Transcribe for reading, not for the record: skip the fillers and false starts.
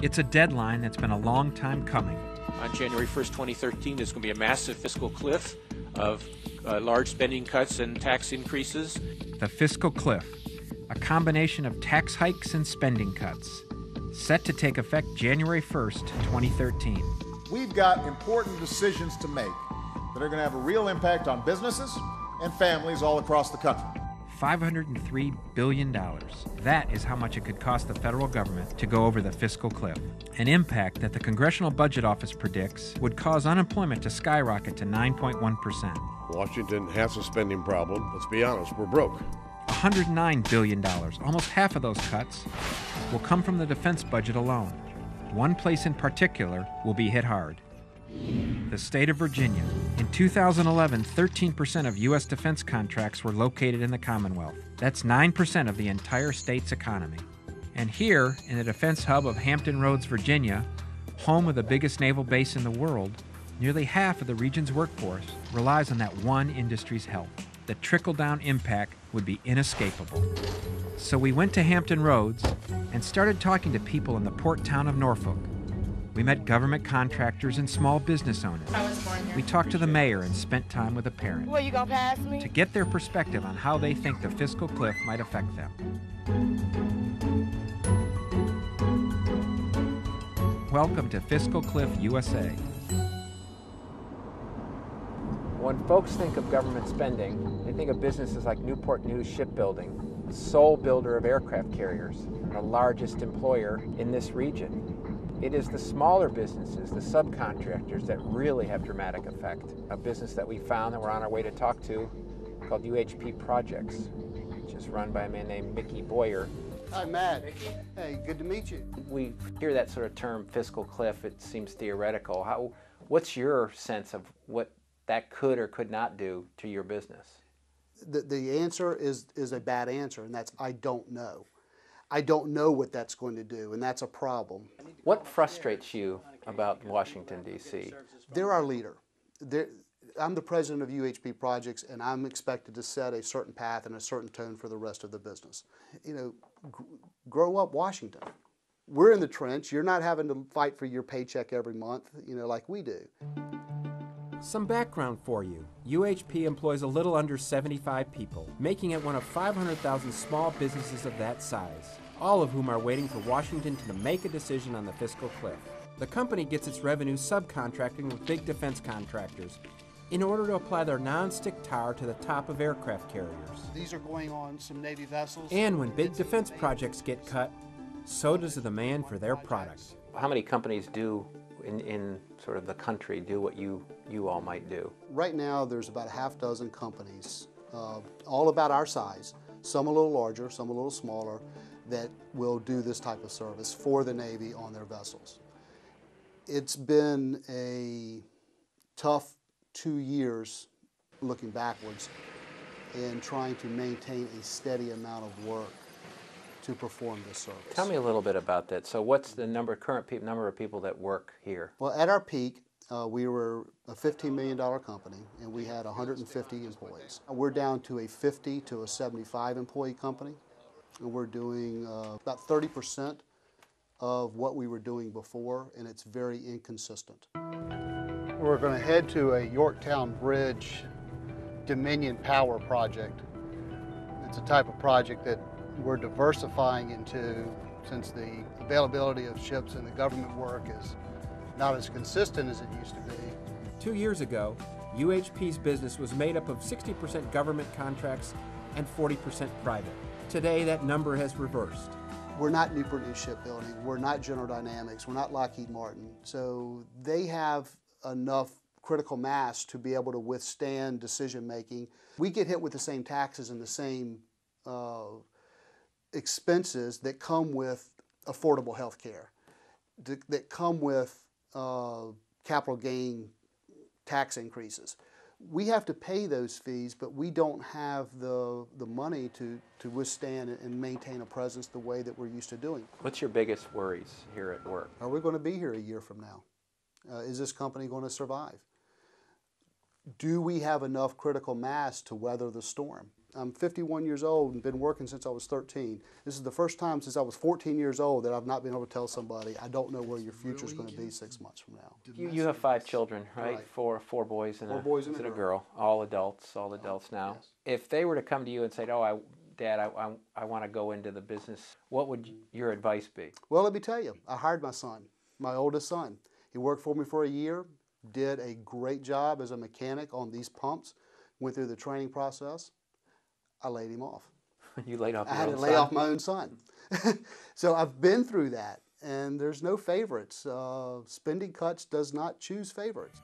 It's a deadline that's been a long time coming. On January 1st, 2013, there's going to be a massive fiscal cliff of large spending cuts and tax increases. The fiscal cliff, a combination of tax hikes and spending cuts, set to take effect January 1st, 2013. We've got important decisions to make that are going to have a real impact on businesses and families all across the country. $503 billion. That is how much it could cost the federal government to go over the fiscal cliff. An impact that the Congressional Budget Office predicts would cause unemployment to skyrocket to 9.1%. Washington has a spending problem. Let's be honest, we're broke. $109 billion, almost half of those cuts, will come from the defense budget alone. One place in particular will be hit hard. The state of Virginia. In 2011, 13% of U.S. defense contracts were located in the Commonwealth. That's 9% of the entire state's economy. And here, in the defense hub of Hampton Roads, Virginia, home of the biggest naval base in the world, nearly half of the region's workforce relies on that one industry's help. The trickle-down impact would be inescapable. So we went to Hampton Roads and started talking to people in the port town of Norfolk. We met government contractors and small business owners. I was born here. We talked to the mayor and spent time with a parent. Well, you gonna pass me? To get their perspective on how they think the fiscal cliff might affect them. Welcome to Fiscal Cliff, USA. When folks think of government spending, they think of businesses like Newport News Shipbuilding, the sole builder of aircraft carriers, the largest employer in this region. It is the smaller businesses, the subcontractors, that really have dramatic effect. A business that we found that we're on our way to talk to called UHP Projects, which is run by a man named Mickey Boyer. Hi, Matt. Hey, good to meet you. We hear that sort of term, fiscal cliff. It seems theoretical. What's your sense of what that could or could not do to your business? The answer is a bad answer, and that's I don't know. I don't know what that's going to do, and that's a problem. What frustrates you about Washington, D.C.? They're our leader. I'm the president of UHP Projects, and I'm expected to set a certain path and a certain tone for the rest of the business. You know, grow up, Washington. We're in the trench. You're not having to fight for your paycheck every month, you know, like we do. Some background for you. UHP employs a little under 75 people, making it one of 500,000 small businesses of that size, all of whom are waiting for Washington to make a decision on the fiscal cliff. The company gets its revenue subcontracting with big defense contractors in order to apply their non-stick tar to the top of aircraft carriers. These are going on some Navy vessels. And when big defense projects get cut, so does the demand for their product. How many companies do in sort of the country do what you all might do? Right now there's about a half dozen companies, all about our size, some a little larger, some a little smaller, that will do this type of service for the Navy on their vessels. It's been a tough 2 years looking backwards and trying to maintain a steady amount of work to perform this service. Tell me a little bit about that. So what's the current number of people that work here? Well, at our peak, we were a $15 million company, and we had 150 employees. We're down to a 50 to a 75 employee company, and we're doing about 30% of what we were doing before, and it's very inconsistent. We're going to head to a Yorktown Bridge Dominion Power project. It's a type of project that we're diversifying into, since the availability of ships and the government work is not as consistent as it used to be. 2 years ago, UHP's business was made up of 60% government contracts and 40% private. Today, that number has reversed. We're not Newport News Shipbuilding, we're not General Dynamics, we're not Lockheed Martin, so they have enough critical mass to be able to withstand decision making. We get hit with the same taxes and the same expenses that come with affordable health care, that come with capital gain tax increases. We have to pay those fees, but we don't have the money to withstand and maintain a presence the way that we're used to doing. What's your biggest worries here at work? Are we going to be here a year from now? Is this company going to survive? Do we have enough critical mass to weather the storm? I'm 51 years old and been working since I was 13. This is the first time since I was 14 years old that I've not been able to tell somebody, I don't know where your future is going to be 6 months from now. You have 5 children, right? Right. Four boys and, 4 boys and a girl. All adults now. Yes. If they were to come to you and say, "Oh, Dad, I want to go into the business," what would your advice be? Well, let me tell you, I hired my son, my oldest son. He worked for me for a year, did a great job as a mechanic on these pumps, went through the training process. I laid him off. You laid off your I had own to lay son? off my own son. So I've been through that, and there's no favorites. Spending cuts does not choose favorites.